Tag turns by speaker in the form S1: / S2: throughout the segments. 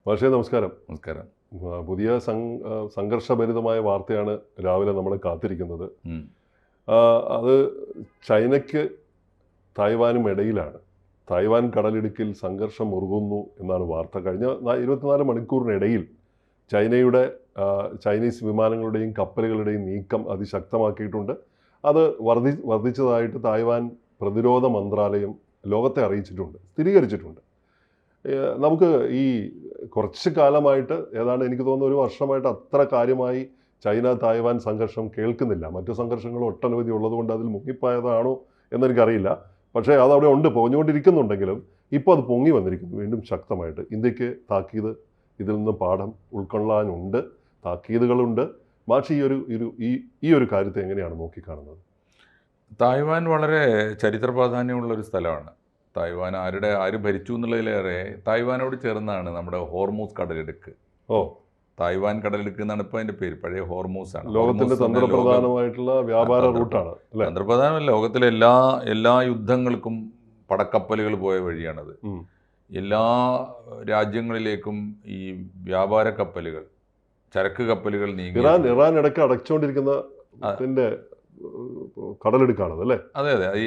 S1: പക്ഷേ നമസ്കാരം.
S2: നമസ്കാരം.
S1: പുതിയ സംഘർഷഭരിതമായ വാർത്തയാണ് രാവിലെ നമ്മൾ കാത്തിരിക്കുന്നത്. അത് ചൈനയ്ക്ക് തായ്വാനും ഇടയിലാണ്. തായ്വാൻ കടലിടുക്കിൽ സംഘർഷം മുറുകുന്നു എന്നാണ് വാർത്ത. കഴിഞ്ഞ 24 മണിക്കൂറിനിടയിൽ ചൈനയുടെ ചൈനീസ് വിമാനങ്ങളുടെയും കപ്പലുകളുടെയും നീക്കം അതിശക്തമാക്കിയിട്ടുണ്ട്. അത് വർദ്ധിച്ചതായിട്ട് തായ്വാൻ പ്രതിരോധ മന്ത്രാലയം ലോകത്തെ അറിയിച്ചിട്ടുണ്ട്, സ്ഥിരീകരിച്ചിട്ടുണ്ട്. നമുക്ക് ഈ കുറച്ച് കാലമായിട്ട്, ഏതാണ്ട് എനിക്ക് തോന്നുന്നു 1 വർഷമായിട്ട് അത്ര കാര്യമായി ചൈന തായ്വാൻ സംഘർഷം കേൾക്കുന്നില്ല. മറ്റു സംഘർഷങ്ങൾ ഒട്ടനവധി ഉള്ളതുകൊണ്ട് അതിൽ മുങ്ങിപ്പോയതാണോ എന്നെനിക്കറിയില്ല. പക്ഷേ അതവിടെ ഉണ്ട്, പൊങ്ങുകൊണ്ടിരിക്കുന്നുണ്ടെങ്കിലും ഇപ്പോൾ അത് പൊങ്ങി വന്നിരിക്കുന്നു വീണ്ടും ശക്തമായിട്ട്. ഇന്ത്യക്ക് താക്കീത്, ഇതിൽ നിന്ന് പാഠം ഉൾക്കൊള്ളാനുണ്ട്, താക്കീതുകളുണ്ട്. മാഷി ഈ ഒരു കാര്യത്തെ എങ്ങനെയാണ് നോക്കിക്കാണുന്നത്?
S2: തായ്വാൻ വളരെ ചരിത്ര പ്രാധാന്യമുള്ളൊരു സ്ഥലമാണ്. തായ്വാൻ ആര് ഭരിച്ചു എന്നുള്ളതിലേറെ തായ്വാനോട് ചേർന്നാണ് നമ്മുടെ ഹോർമൂസ് കടലിടുക്ക്. തായ്വാൻ കടലിടുക്ക് എന്നാണ് ഇപ്പോൾ അതിൻ്റെ പേര്. പഴയ ഹോർമൂസ് ആണ്.
S1: ലോകത്തിന്റെ തന്ത്രപ്രധാനമായിട്ടുള്ള വ്യാപാര റൂട്ടാണ്.
S2: തന്ത്രപ്രധാനമല്ല, ലോകത്തിലെ എല്ലാ യുദ്ധങ്ങൾക്കും പടക്കപ്പലുകൾ പോയ വഴിയാണത്. എല്ലാ രാജ്യങ്ങളിലേക്കും ഈ വ്യാപാര കപ്പലുകൾ, ചരക്ക് കപ്പലുകൾ നീങ്ങി.
S1: ഇറാൻ ഇടയ്ക്ക് അടച്ചുകൊണ്ടിരിക്കുന്ന കടലെടുക്കാണത് അല്ലേ?
S2: അതെ. ഈ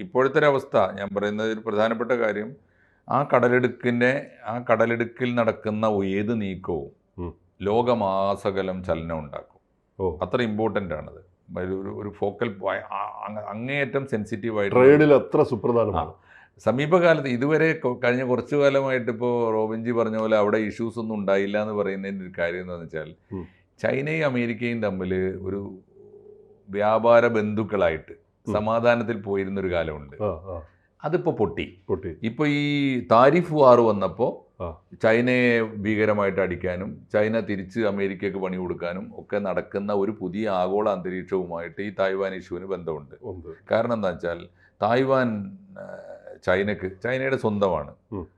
S2: ഇപ്പോഴത്തെ ഒരു അവസ്ഥ ഞാൻ പറയുന്നത് ഒരു പ്രധാനപ്പെട്ട കാര്യം, ആ കടലിടുക്കിൽ നടക്കുന്ന ഏത് നീക്കവും ലോകമാസകലം ചലനം ഉണ്ടാക്കും. അത്ര ഇമ്പോർട്ടൻ്റ് ആണത്. ഒരു ഫോക്കൽ അങ്ങേയറ്റം സെൻസിറ്റീവായിട്ട്,
S1: ട്രേഡിൽ അത്ര സുപ്രധാനമാണ്.
S2: സമീപകാലത്ത് ഇതുവരെ കഴിഞ്ഞ കുറച്ചു കാലമായിട്ട് ഇപ്പോൾ റോബിൻജി പറഞ്ഞ പോലെ അവിടെ ഇഷ്യൂസ് ഒന്നും ഉണ്ടായില്ല എന്ന് പറയുന്നതിൻ്റെ ഒരു കാര്യം എന്താണെന്ന് വെച്ചാൽ, ചൈനയും അമേരിക്കയും തമ്മിൽ ഒരു വ്യാപാര ബന്ധുക്കളായിട്ട് സമാധാനത്തിൽ പോയിരുന്നൊരു കാലമുണ്ട്. അതിപ്പോൾ പൊട്ടി. ഇപ്പോൾ ഈ താരിഫ് വാർ വന്നപ്പോൾ ചൈനയെ ഭീകരമായിട്ട് അടിക്കാനും ചൈന തിരിച്ച് അമേരിക്കയ്ക്ക് പണി കൊടുക്കാനും ഒക്കെ നടക്കുന്ന ഒരു പുതിയ ആഗോള അന്തരീക്ഷവുമായിട്ട് ഈ തായ്വാൻ ഇഷ്യൂവിന് ബന്ധമുണ്ട്. കാരണം എന്താ വെച്ചാൽ, തായ്വാൻ ചൈനയുടെ സ്വന്തമാണ്,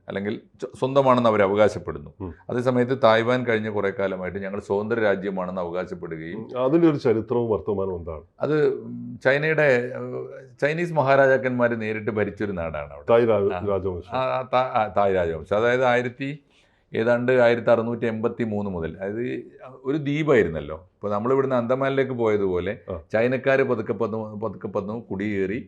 S2: അല്ലെങ്കിൽ സ്വന്തമാണെന്ന് അവർ അവകാശപ്പെടുന്നു. അതേസമയത്ത് തായ്വാൻ കഴിഞ്ഞ കുറെ കാലമായിട്ട് ഞങ്ങൾ സ്വതന്ത്ര രാജ്യമാണെന്ന് അവകാശപ്പെടുകയും,
S1: അതിൻ്റെ ഒരു ചരിത്രവും വർത്തമാനവും എന്താണ്?
S2: അത് ചൈനീസ് മഹാരാജാക്കന്മാർ നേരിട്ട് ഭരിച്ചൊരു നാടാണ് അവിടെ, തായ് രാജവംശം. അതായത് ഏതാണ്ട് 1683 മുതൽ, അതായത് ഒരു ദ്വീപായിരുന്നല്ലോ. ഇപ്പോൾ നമ്മളിവിടുന്ന് അന്തമാനിലേക്ക് പോയതുപോലെ ചൈനക്കാർ പതുക്കെ കുടിയേറി,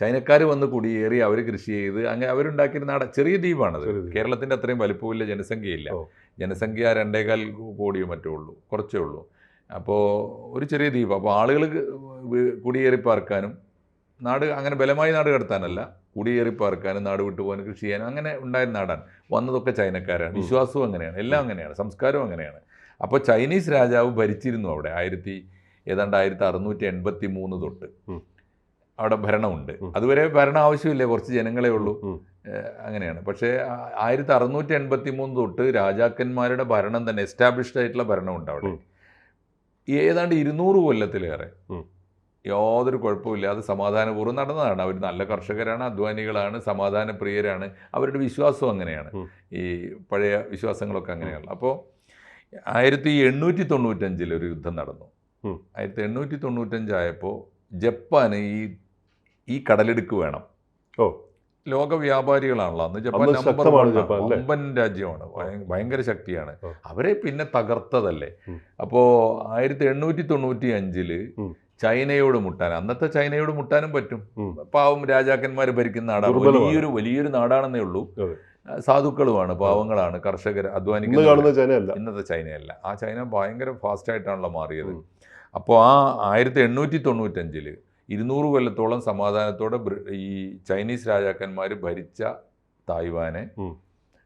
S2: ചൈനക്കാർ വന്ന് കുടിയേറി, അവർ കൃഷി ചെയ്ത് അങ്ങനെ അവരുണ്ടാക്കിയ നാട്. ചെറിയ ദ്വീപാണത്. കേരളത്തിൻ്റെ അത്രയും വലുപ്പമില്ല, ജനസംഖ്യയില്ല. ജനസംഖ്യ 2.25 കോടിയോ മറ്റോ ഉള്ളൂ, കുറച്ചേ ഉള്ളൂ. അപ്പോൾ ഒരു ചെറിയ ദ്വീപ്. അപ്പോൾ ആളുകൾ കുടിയേറി പാർക്കാനും, നാട് അങ്ങനെ ബലമായി നാട് കടത്താനല്ല, കുടിയേറി പാർക്കാനും നാട് വിട്ടുപോകാനും കൃഷി ചെയ്യാനും അങ്ങനെ ഉണ്ടായ നാടാണ്. വന്നതൊക്കെ ചൈനക്കാരാണ്. വിശ്വാസവും അങ്ങനെയാണ്, എല്ലാം അങ്ങനെയാണ്, സംസ്കാരവും അങ്ങനെയാണ്. അപ്പോൾ ചൈനീസ് രാജാവ് ഭരിച്ചിരുന്നു അവിടെ. ഏതാണ്ട് 1683 തൊട്ട് അവിടെ ഭരണമുണ്ട്. അതുവരെ ഭരണം ആവശ്യമില്ല, കുറച്ച് ജനങ്ങളെ ഉള്ളൂ, അങ്ങനെയാണ്. പക്ഷേ 1683 തൊട്ട് രാജാക്കന്മാരുടെ ഭരണം തന്നെ, എസ്റ്റാബ്ലിഷ്ഡ് ആയിട്ടുള്ള ഭരണമുണ്ട് അവിടെ. ഏതാണ്ട് 200 കൊല്ലത്തിലേറെ യാതൊരു കുഴപ്പമില്ലാതെ സമാധാനപൂർവ്വം നടന്നതാണ്. അവർ നല്ല കർഷകരാണ്, അധ്വാനികളാണ്, സമാധാനപ്രിയരാണ്. അവരുടെ വിശ്വാസവും അങ്ങനെയാണ്. ഈ പഴയ വിശ്വാസങ്ങളൊക്കെ അങ്ങനെയാണ്. അപ്പോൾ 1895 ഒരു യുദ്ധം നടന്നു. 1895 ആയപ്പോൾ ജപ്പാന് ഈ കടലിടുക്ക് വേണം. ലോക വ്യാപാരികളാണല്ലോ അന്ന്. ജപ്പാൻ നമ്പർ 1 രാജ്യമാണ്, ഭയങ്കര ശക്തിയാണ്. അവരെ പിന്നെ തകർത്തതല്ലേ. അപ്പോൾ 1895 ചൈനയോട് മുട്ടാൻ, അന്നത്തെ ചൈനയോട് മുട്ടാനും പറ്റും. പാവം രാജാക്കന്മാർ ഭരിക്കുന്ന നാടാണ്, വലിയൊരു നാടാണെന്നേ ഉള്ളൂ. സാധുക്കളുമാണ്, പാവങ്ങളാണ്, കർഷകർ, അധ്വാനിക്കുന്ന. ഇന്നത്തെ ചൈനയല്ല. ആ ചൈന ഭയങ്കര ഫാസ്റ്റായിട്ടാണല്ലോ മാറിയത്. അപ്പോൾ ആ 1895 200 കൊല്ലത്തോളം സമാധാനത്തോടെ ഈ ചൈനീസ് രാജാക്കന്മാർ ഭരിച്ച തായ്വാനെ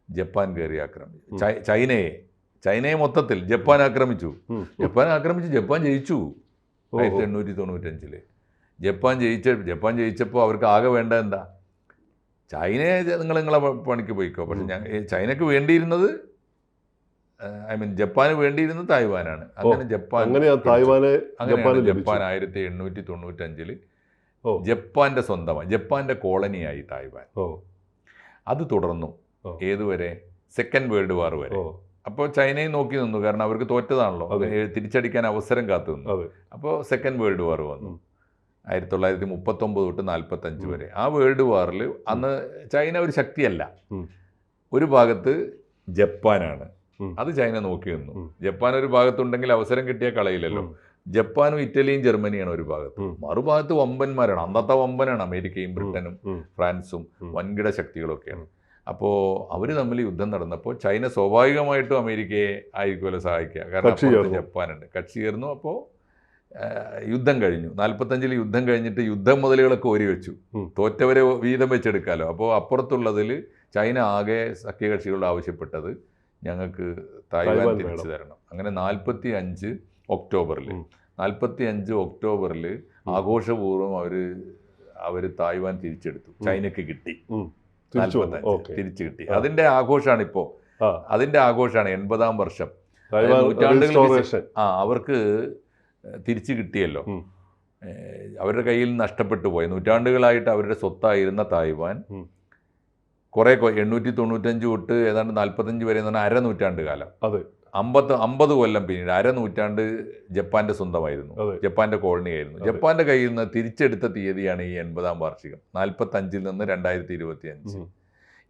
S2: ജപ്പാൻ കയറി ആക്രമിച്ചു. ചൈനയെ മൊത്തത്തിൽ ജപ്പാൻ ആക്രമിച്ചു. ജപ്പാൻ ജയിച്ചു 1895. ജപ്പാൻ ജയിച്ചപ്പോൾ അവർക്ക് ആകെ വേണ്ട എന്താ? ചൈനയെ നിങ്ങളെ പണിക്ക് പോയിക്കോ. പക്ഷെ ചൈനക്ക് വേണ്ടിയിരുന്നത്, ജപ്പാന് വേണ്ടിയിരുന്നത് തായ്വാനാണ്. അങ്ങനെ ജപ്പാൻ 1895 ജപ്പാന്റെ സ്വന്തമായി, ജപ്പാന്റെ കോളനിയായി തായ്വാൻ. അത് തുടർന്നു ഏതുവരെ? സെക്കൻഡ് വേൾഡ് വാർ വരെ. അപ്പോൾ ചൈനയും നോക്കി നിന്നു, കാരണം അവർക്ക് തോറ്റതാണല്ലോ, തിരിച്ചടിക്കാൻ അവസരം കാത്തു നിന്നു. അപ്പോൾ സെക്കൻഡ് വേൾഡ് വാർ വന്നു 1939 തൊട്ട് 45 വരെ. ആ വേൾഡ് വാറിൽ അന്ന് ചൈന ഒരു ശക്തിയല്ല. ഒരു ഭാഗത്ത് ജപ്പാനാണ്.
S1: ഉം.
S2: അത് ചൈന നോക്കി നിന്നു.
S1: ഉം.
S2: ജപ്പാൻ ഒരു ഭാഗത്തുണ്ടെങ്കിൽ അവസരം കിട്ടിയാൽ കളയില്ലല്ലോ. ജപ്പാനും ഇറ്റലിയും ജർമ്മനിയാണ് ഒരു ഭാഗത്ത്, മറുഭാഗത്ത് വമ്പന്മാരാണ്. അന്നത്തെ വമ്പനാണ് അമേരിക്കയും ബ്രിട്ടനും ഫ്രാൻസും വൻകിട ശക്തികളൊക്കെയാണ്. അപ്പോൾ അവർ തമ്മിൽ യുദ്ധം നടന്നപ്പോൾ ചൈന സ്വാഭാവികമായിട്ടും അമേരിക്കയെ ആയിരിക്കുമല്ലോ സഹായിക്കുക, കാരണം അപ്പുറത്ത് ജപ്പാനുണ്ട്. കക്ഷി ചേർന്നു. അപ്പോൾ യുദ്ധം കഴിഞ്ഞു. 45-ൽ യുദ്ധം കഴിഞ്ഞിട്ട് യുദ്ധം മുതലുകളൊക്കെ ഓരി വെച്ചു. തോറ്റവരെ വീതം വെച്ചെടുക്കാമല്ലോ. അപ്പോൾ അപ്പുറത്തുള്ളതിൽ ചൈന ആകെ സഖ്യകക്ഷികളോട് ആവശ്യപ്പെട്ടത് ഞങ്ങൾക്ക് തായ്വാൻ തിരിച്ചു തരണം. അങ്ങനെ 45 ഒക്ടോബറിൽ ആഘോഷപൂർവ്വം അവർ തായ്വാൻ തിരിച്ചെടുത്തു. ചൈനക്ക് കിട്ടി, 45 തിരിച്ചു കിട്ടി. അതിന്റെ ആഘോഷമാണ് ഇപ്പോൾ. അതിന്റെ ആഘോഷമാണ് 80-ാം വർഷം. നൂറ്റാണ്ടുകൾ അവർക്ക് തിരിച്ചു കിട്ടിയല്ലോ. അവരുടെ കയ്യിൽ നഷ്ടപ്പെട്ടു പോയി. നൂറ്റാണ്ടുകളായിട്ട് അവരുടെ സ്വത്തായിരുന്ന തായ്വാൻ കുറെ 895 തൊട്ട് ഏതാണ്ട് 45 വരെ എന്ന് പറഞ്ഞാൽ അരനൂറ്റാണ്ട് കാലം, 50 കൊല്ലം പിന്നീട് അരനൂറ്റാണ്ട് ജപ്പാന്റെ സ്വന്തമായിരുന്നു, ജപ്പാന്റെ കോളനി ആയിരുന്നു. ജപ്പാന്റെ കയ്യിൽ നിന്ന് തിരിച്ചെടുത്ത തീയതിയാണ് ഈ 80-ാം വാർഷികം. 45-ൽ നിന്ന് 2025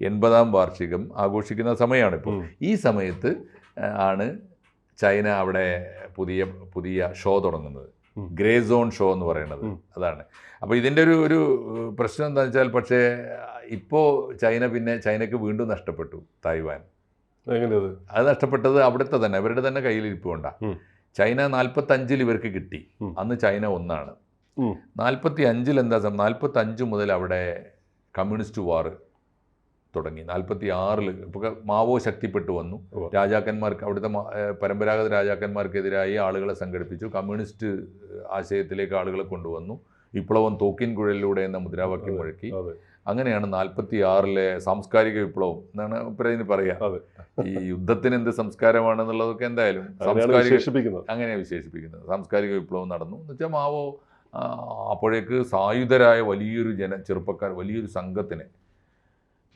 S2: 80-ാം വാർഷികം ആഘോഷിക്കുന്ന സമയമാണ് ഇപ്പോൾ. ഈ സമയത്ത് ആണ് ചൈന അവിടെ പുതിയ ഷോ തുടങ്ങുന്നത്, ഗ്രേ സോൺ ഷോ എന്ന് പറയുന്നത്. അതാണ്. അപ്പോൾ ഇതിൻ്റെ ഒരു പ്രശ്നം എന്താണെന്ന് വെച്ചാൽ, പക്ഷേ ഇപ്പോൾ ചൈനക്ക് വീണ്ടും നഷ്ടപ്പെട്ടു തായ്വാൻ. അത് നഷ്ടപ്പെട്ടത് അവിടുത്തെ തന്നെ അവരുടെ തന്നെ കയ്യിലിരിപ്പ് കൊണ്ടാണ്. ചൈന 45-ൽ ഇവർക്ക് കിട്ടി. അന്ന് ചൈന ഒന്നാണ്. 45-ൽ എന്താ 45 മുതൽ അവിടെ കമ്മ്യൂണിസ്റ്റ് വാർ തുടങ്ങി. 46-ൽ ഇപ്പോൾ മാവോ ശക്തിപ്പെട്ടു വന്നു. രാജാക്കന്മാർക്ക്, അവിടുത്തെ പരമ്പരാഗത രാജാക്കന്മാർക്കെതിരായി ആളുകളെ സംഘടിപ്പിച്ചു. കമ്മ്യൂണിസ്റ്റ് ആശയത്തിലേക്ക് ആളുകളെ കൊണ്ടുവന്നു. വിപ്ലവം തോക്കിൻ കുഴലിലൂടെ എന്ന മുദ്രാവാക്യം മുഴക്കി. അങ്ങനെയാണ് 46-ലെ സാംസ്കാരിക വിപ്ലവം എന്നാണ് ഇതിന് പറയുക. ഈ യുദ്ധത്തിന് എന്ത് സംസ്കാരമാണെന്നുള്ളതൊക്കെ എന്തായാലും അങ്ങനെയാണ് വിശേഷിപ്പിക്കുന്നത്. സാംസ്കാരിക വിപ്ലവം നടന്നു എന്ന് വെച്ചാൽ മാവോ അപ്പോഴേക്ക് സായുധരായ വലിയൊരു സംഘത്തിനെ,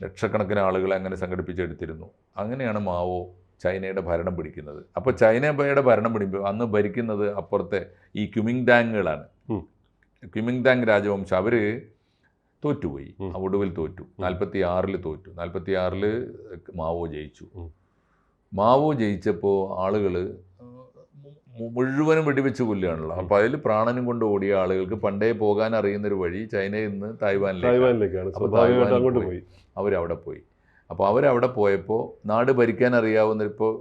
S2: ലക്ഷക്കണക്കിന് ആളുകളെ അങ്ങനെ സംഘടിപ്പിച്ചെടുത്തിരുന്നു. അങ്ങനെയാണ് മാവോ ചൈനയുടെ ഭരണം പിടിക്കുന്നത്. അപ്പോൾ ചൈനയുടെ ഭരണം പിടിക്കുമ്പോൾ അന്ന് ഭരിക്കുന്നത് അപ്പുറത്തെ ഈ ക്യുമിങ്ഡാങ്ങുകളാണ്. ക്യുമിങ്ഡാങ് രാജവംശം. അവർ തോറ്റുപോയി, ഒടുവിൽ തോറ്റു. 46-ൽ തോറ്റു. 46-ൽ മാവോ ജയിച്ചപ്പോൾ ആളുകൾ മുഴുവനും വെടിവെച്ച് കൊല്ലുകയാണല്ലോ. അപ്പോൾ അതിൽ പ്രാണനും കൊണ്ട് ഓടിയ ആളുകൾക്ക് പണ്ടേ പോകാൻ അറിയുന്നൊരു വഴി ചൈനയിൽ നിന്ന് തായ്വാനിലേക്കാണ്. അവരവിടെ പോയി. അപ്പോൾ അവരവിടെ പോയപ്പോൾ നാട് ഭരിക്കാൻ അറിയാവുന്ന, ഇപ്പോൾ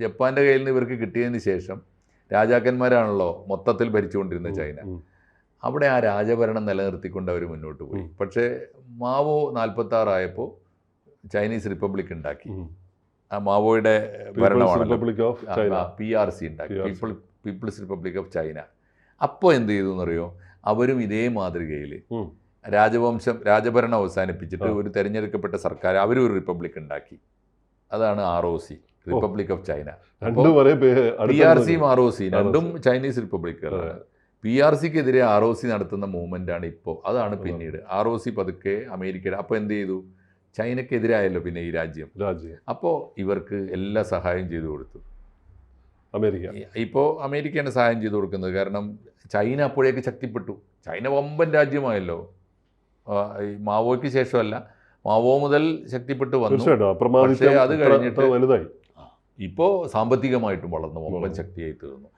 S2: ജപ്പാൻ്റെ കയ്യിൽ നിന്ന് ഇവർക്ക് കിട്ടിയതിന് ശേഷം രാജാക്കന്മാരാണല്ലോ മൊത്തത്തിൽ ഭരിച്ചുകൊണ്ടിരുന്ന ചൈന. അവിടെ ആ രാജഭരണം നിലനിർത്തിക്കൊണ്ട് അവർ മുന്നോട്ട് പോയി. പക്ഷേ മാവോ 46 ആയപ്പോൾ ചൈനീസ് റിപ്പബ്ലിക് ഉണ്ടാക്കി. ആ മാവോയുടെ ഭരണമാണ് PRC ഉണ്ടാക്കി, പീപ്പിൾസ് റിപ്പബ്ലിക് ഓഫ് ചൈന. അപ്പോൾ എന്ത് ചെയ്തു എന്നറിയോ, അവരും ഇതേ മാതൃകയിൽ രാജഭരണം അവസാനിപ്പിച്ചിട്ട് ഒരു തിരഞ്ഞെടുക്കപ്പെട്ട സർക്കാർ, അവരും ഒരു റിപ്പബ്ലിക് ഉണ്ടാക്കി. അതാണ് ROC, റിപ്പബ്ലിക് ഓഫ് ചൈന. PRCയും ROC രണ്ടും ചൈനീസ് റിപ്പബ്ലിക്കുകളാണ്. PRCക്കെതിരെ ROC നടത്തുന്ന മൂവ്മെൻ്റാണ് ഇപ്പോൾ. അതാണ് പിന്നീട് ROC പതുക്കെ അമേരിക്കയുടെ. അപ്പോൾ എന്ത് ചെയ്തു, ചൈനക്കെതിരായല്ലോ പിന്നെ ഈ രാജ്യം. അപ്പോൾ ഇവർക്ക് എല്ലാ സഹായം ചെയ്തു കൊടുത്തു അമേരിക്ക. ഇപ്പോൾ അമേരിക്കയാണ് സഹായം ചെയ്തു കൊടുക്കുന്നത്. കാരണം ചൈന അപ്പോഴേക്ക് ശക്തിപ്പെട്ടു. ചൈന വമ്പൻ രാജ്യമായല്ലോ. മാവോയ്ക്ക് ശേഷമല്ല, മാവോ മുതൽ ശക്തിപ്പെട്ട് വന്നു. പക്ഷേ അത് കഴിഞ്ഞിട്ട്
S1: വലുതായി.
S2: ഇപ്പോൾ സാമ്പത്തികമായിട്ടും വളർന്നു, വമ്പൻ ശക്തിയായി തീർന്നു.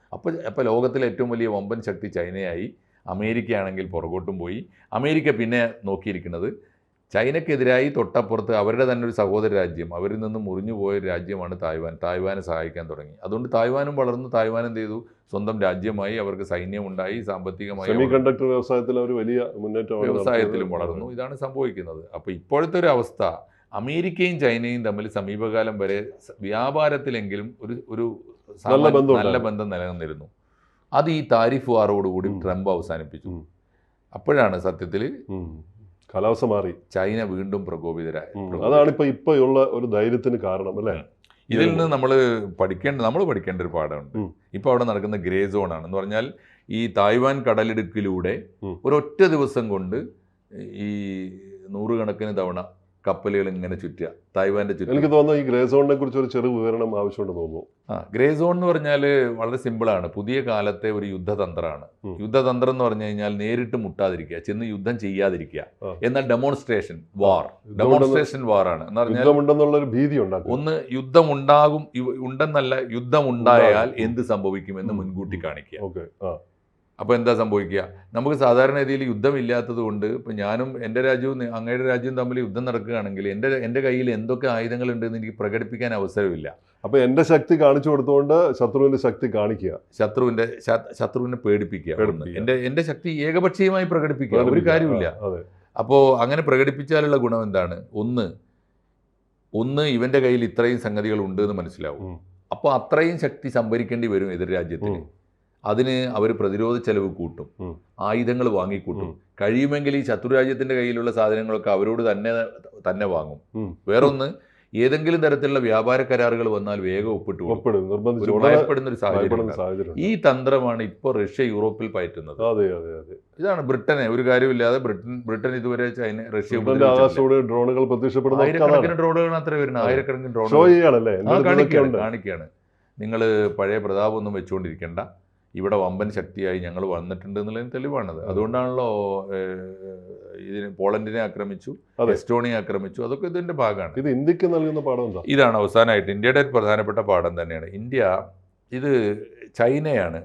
S2: അപ്പോൾ ലോകത്തിലെ ഏറ്റവും വലിയ വമ്പൻ ശക്തി ചൈനയായി. അമേരിക്കയാണെങ്കിൽ പുറകോട്ടും പോയി. അമേരിക്ക പിന്നെ നോക്കിയിരിക്കുന്നത് ചൈനക്കെതിരായി തൊട്ടപ്പുറത്ത് അവരുടെ തന്നെ ഒരു സഹോദര രാജ്യം, അവരിൽ നിന്ന് മുറിഞ്ഞു പോയൊരു രാജ്യമാണ് തായ്വാൻ. തായ്വാനെ സഹായിക്കാൻ തുടങ്ങി. അതുകൊണ്ട് തായ്വാനും വളർന്നു. തായ്വാൻ എന്ത് ചെയ്തു, സ്വന്തം രാജ്യമായി, അവർക്ക് സൈന്യമുണ്ടായി, സാമ്പത്തികമായി,
S1: സെമികണ്ടക്ടർ വ്യവസായത്തിൽ അവർ വലിയ മുന്നേറ്റം,
S2: വ്യവസായത്തിലും വളർന്നു. ഇതാണ് സംഭവിക്കുന്നത്. അപ്പോൾ ഇപ്പോഴത്തെ ഒരു അവസ്ഥ, അമേരിക്കയും ചൈനയും തമ്മിൽ സമീപകാലം വരെ വ്യാപാരത്തിലെങ്കിലും ഒരു നല്ല ബന്ധം നിലനിന്നിരുന്നു. അത് ഈ താരിഫ് വാറോടുകൂടി ട്രംപ് അവസാനിപ്പിച്ചു. അപ്പോഴാണ് സത്യത്തിൽ
S1: കാലാവസ്ഥ മാറി,
S2: ചൈന വീണ്ടും പ്രകോപിതരായി.
S1: അതാണ് ഇപ്പോൾ ഉള്ള ഒരു ധൈര്യത്തിന് കാരണം അല്ലേ.
S2: ഇതിൽ നിന്ന് നമ്മൾ പഠിക്കേണ്ട ഒരു പാഠമുണ്ട്. ഇപ്പോൾ അവിടെ നടക്കുന്ന ഗ്രേ സോൺ ആണ്. എന്ന് പറഞ്ഞാൽ ഈ തായ്വാൻ കടലിടുക്കിലൂടെ ഒരൊറ്റ ദിവസം കൊണ്ട് ഈ 100 കണക്കിന് തവണ കപ്പലുകൾ ഇങ്ങനെ ചുറ്റുക, തായ്വാന്റെ ചുറ്റും.
S1: എനിക്ക് തോന്നുന്നു ഈ ഗ്രേ സോണിനെ കുറിച്ച് ഒരു ചെറു വിവരണം ആവശ്യമുണ്ടെന്ന് തോന്നുന്നു.
S2: ഗ്രേ സോൺ എന്ന് പറഞ്ഞാൽ വളരെ സിമ്പിളാണ്. പുതിയ കാലത്തെ ഒരു യുദ്ധതന്ത്രമാണ്. യുദ്ധതന്ത്രം എന്ന് പറഞ്ഞു കഴിഞ്ഞാൽ നേരിട്ട് മുട്ടാതിരിക്കുക, ചെന്ന് യുദ്ധം ചെയ്യാതിരിക്കുക. എന്നാൽ ഡെമോൺസ്ട്രേഷൻ വാർ ആണ് എന്ന് പറഞ്ഞാൽ
S1: യുദ്ധമുണ്ടെന്നുള്ള ഭീതി ഉണ്ടാക്കും.
S2: ഒന്ന് യുദ്ധം ഉണ്ടെന്നല്ല, യുദ്ധം ഉണ്ടായാൽ എന്ത് സംഭവിക്കുമെന്ന് മുൻകൂട്ടി കാണിക്കുക. അപ്പോൾ എന്താ സംഭവിക്കുക? നമുക്ക് സാധാരണ രീതിയിൽ യുദ്ധമില്ലാത്തത് കൊണ്ട് ഇപ്പം ഞാനും എൻ്റെ രാജ്യവും അങ്ങയുടെ രാജ്യവും തമ്മിൽ യുദ്ധം നടക്കുകയാണെങ്കിൽ എൻ്റെ കയ്യിൽ എന്തൊക്കെ ആയുധങ്ങളുണ്ടെന്ന് എനിക്ക് പ്രകടിപ്പിക്കാൻ അവസരമില്ല.
S1: അപ്പോൾ എൻ്റെ ശക്തി കാണിച്ചു കൊടുത്തുകൊണ്ട് ശത്രുവിൻ്റെ ശക്തി കാണിക്കുക,
S2: ശത്രുവിനെ പേടിപ്പിക്കുക. എൻ്റെ ശക്തി ഏകപക്ഷീയമായി പ്രകടിപ്പിക്കുക, ഒരു കാര്യമില്ല. അപ്പോൾ അങ്ങനെ പ്രകടിപ്പിച്ചാലുള്ള ഗുണം എന്താണ്? ഒന്ന് ഇവൻ്റെ കയ്യിൽ ഇത്രയും സംഗതികൾ ഉണ്ട് എന്ന് മനസ്സിലാവും. അപ്പോൾ അത്രയും ശക്തി സംഭരിക്കേണ്ടി വരും എതിർ രാജ്യത്തിന്. അതിന് അവർ പ്രതിരോധ ചെലവ് കൂട്ടും, ആയുധങ്ങൾ വാങ്ങിക്കൂട്ടും. കഴിയുമെങ്കിൽ ഈ ശത്രുരാജ്യത്തിൻ്റെ കയ്യിലുള്ള സാധനങ്ങളൊക്കെ അവരോട് തന്നെ വാങ്ങും. വേറൊന്ന്, ഏതെങ്കിലും തരത്തിലുള്ള വ്യാപാര കരാറുകൾ വന്നാൽ വേഗം ഭയപ്പെടുന്ന ഒരു സാഹചര്യം. ഈ തന്ത്രമാണ് ഇപ്പോൾ റഷ്യ യൂറോപ്പിൽ പയറ്റുന്നത്. ഇതാണ് ബ്രിട്ടനെ ഒരു കാര്യമില്ലാതെ ബ്രിട്ടൻ ഇതുവരെ റഷ്യ ആയിരക്കണക്കിന് ഡ്രോണുകൾ അത്ര വരുന്നത്, ആയിരക്കണക്കിന് ഡ്രോണുകൾ കാണിക്കുകയാണ്. നിങ്ങൾ പഴയ പ്രതാപമൊന്നും വെച്ചുകൊണ്ടിരിക്കേണ്ട, ഇവിടെ വമ്പൻ ശക്തിയായി ഞങ്ങൾ വന്നിട്ടുണ്ട് എന്നുള്ളതിന് തെളിവാണത്. അതുകൊണ്ടാണല്ലോ ഇതിന് പോളണ്ടിനെ ആക്രമിച്ചു, എസ്റ്റോണിയെ ആക്രമിച്ചു. അതൊക്കെ ഇതിന്റെ ഭാഗമാണ്.
S1: ഇത് ഇന്ത്യക്ക് നൽകുന്ന പാഠം എന്താ?
S2: ഇതാണ് അവസാനമായിട്ട് ഇന്ത്യയുടെ ഒരു പ്രധാനപ്പെട്ട പാഠം തന്നെയാണ്. ഇത് ചൈനയാണ്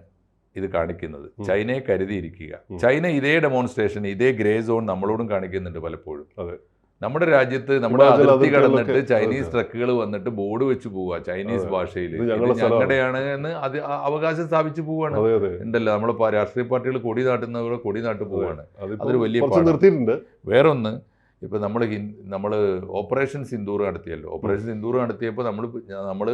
S2: ഇത് കാണിക്കുന്നത്. ചൈനയെ കരുതിയിരിക്കുക. ചൈന ഇതേ ഡെമോൺസ്ട്രേഷൻ, ഇതേ ഗ്രേ സോൺ നമ്മളോടും കാണിക്കുന്നുണ്ട് പലപ്പോഴും. നമ്മുടെ രാജ്യത്ത് നമ്മുടെ അതിർത്തി കടന്നിട്ട് ചൈനീസ് ട്രക്കുകൾ വന്നിട്ട് ബോർഡ് വെച്ച് പോവുക ചൈനീസ് ഭാഷയിൽ, ഞങ്ങളുടെയാണ് എന്ന് അവകാശം സ്ഥാപിച്ചു പോവുകയാണ്. ഉണ്ടല്ലോ, നമ്മളെ രാഷ്ട്രീയ പാർട്ടികൾ കൊടി നാട്ടുന്നവരെ കൊടി നാട്ടു പോവുകയാണ്. അതൊരു വലിയ പാഠം. വേറൊന്ന്, ഇപ്പൊ നമ്മൾ ഓപ്പറേഷൻ സിന്ദൂർ നടത്തിയല്ലോ. ഓപ്പറേഷൻ സിന്ദൂർ നടത്തിയപ്പോൾ നമ്മൾ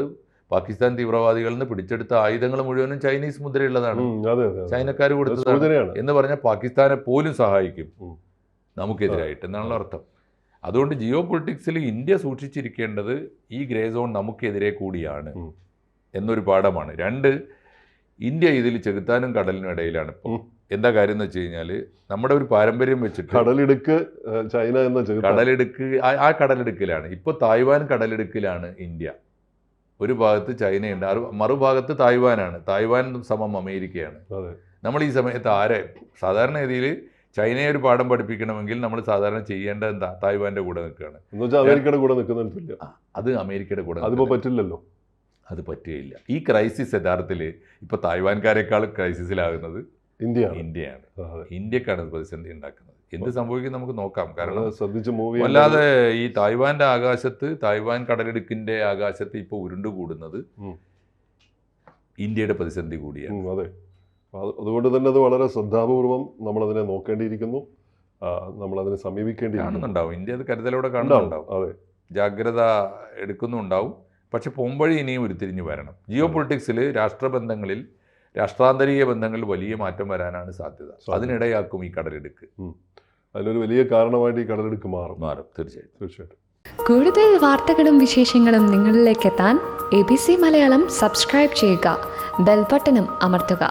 S2: പാകിസ്ഥാൻ തീവ്രവാദികളിൽ നിന്ന് പിടിച്ചെടുത്ത ആയുധങ്ങൾ മുഴുവനും ചൈനീസ് മുദ്രയുള്ളതാണ്, ചൈനക്കാർ കൊടുത്തതാണ് എന്ന് പറഞ്ഞാൽ പാകിസ്ഥാനെ പോലും സഹായിക്കും നമുക്കെതിരായിട്ട് എന്നാണല്ലോ അർത്ഥം. അതുകൊണ്ട് ജിയോ പൊളിറ്റിക്സിൽ ഇന്ത്യ സൂക്ഷിച്ചിരിക്കേണ്ടത് ഈ ഗ്രേ സോൺ നമുക്കെതിരെ കൂടിയാണ് എന്നൊരു പാഠമാണ്. രണ്ട്, ഇന്ത്യ ഇതിൽ ചെകുത്താനും കടലിനും ഇടയിലാണ് ഇപ്പോൾ. എന്താ കാര്യം എന്ന് വെച്ച് കഴിഞ്ഞാൽ, നമ്മുടെ ഒരു പാരമ്പര്യം വെച്ചിട്ട്
S1: ചൈന എന്ന
S2: കടലിടുക്കിലാണ് ഇപ്പോൾ. തായ്വാൻ കടലിടുക്കിലാണ് ഇന്ത്യ. ഒരു ഭാഗത്ത് ചൈനയുണ്ട്, മറുഭാഗത്ത് തായ്വാനാണ്. തായ്വാൻ സമം അമേരിക്കയാണ്. നമ്മൾ ഈ സമയത്ത് സാധാരണ രീതിയിൽ ചൈനയെ ഒരു പാഠം പഠിപ്പിക്കണമെങ്കിൽ നമ്മൾ സാധാരണ ചെയ്യേണ്ടത് എന്താ? തായ്വാന്റെ കൂടെ നിൽക്കുകയാണ്.
S1: അമേരിക്കയുടെ കൂടെ നിൽക്കുന്നില്ല.
S2: അത് അമേരിക്കയുടെ കൂടെ
S1: പറ്റില്ലല്ലോ.
S2: അത് പറ്റുകയില്ല. ഈ ക്രൈസിസ് യഥാർത്ഥത്തിൽ ഇപ്പൊ തായ്വാൻകാരെക്കാൾ ക്രൈസിസിലാകുന്നത് ഇന്ത്യയാണ്. ഇന്ത്യക്കാണ് പ്രതിസന്ധി ഉണ്ടാക്കുന്നത്. എന്ത് സംഭവിക്കും നമുക്ക് നോക്കാം. കാരണം അല്ലാതെ ഈ തായ്വാന്റെ ആകാശത്ത്, തായ്വാൻ കടലിടുക്കിന്റെ ആകാശത്ത് ഇപ്പൊ ഉരുണ്ടുകൂടുന്നത് ഇന്ത്യയുടെ പ്രതിസന്ധി കൂടിയാണ്.
S1: അതുകൊണ്ട് തന്നെ അത് വളരെ ശ്രദ്ധാപൂർവം നമ്മളതിനെ നോക്കേണ്ടിയിരിക്കുന്നു, നമ്മളതിനെ സമീപിക്കേണ്ടിയിരിക്കുന്നുണ്ടാവും.
S2: ഇന്ത്യ അത് കരുതലോടെ കാണുന്നുണ്ടാവും, ജാഗ്രത എടുക്കുന്നുണ്ടാവും. പക്ഷെ പോംവഴി ഇനിയും ഉരുത്തിരിഞ്ഞു വരണം. ജിയോ പൊളിറ്റിക്സിൽ, രാഷ്ട്രബന്ധങ്ങളിൽ, രാഷ്ട്രാന്തരീയ ബന്ധങ്ങളിൽ വലിയ മാറ്റം വരാനാണ് സാധ്യത. അതിനിടയാക്കും ഈ കടലെടുക്ക്.
S1: അതിലൊരു വലിയ കാരണമായിട്ട് ഈ കടലെടുക്ക് മാറും.
S2: തീർച്ചയായിട്ടും.
S3: കൂടുതൽ വാർത്തകളും വിശേഷങ്ങളും നിങ്ങളിലേക്ക് എത്താൻ ABC മലയാളം സബ്സ്ക്രൈബ് ചെയ്യുക, ബെൽബട്ടനും അമർത്തുക.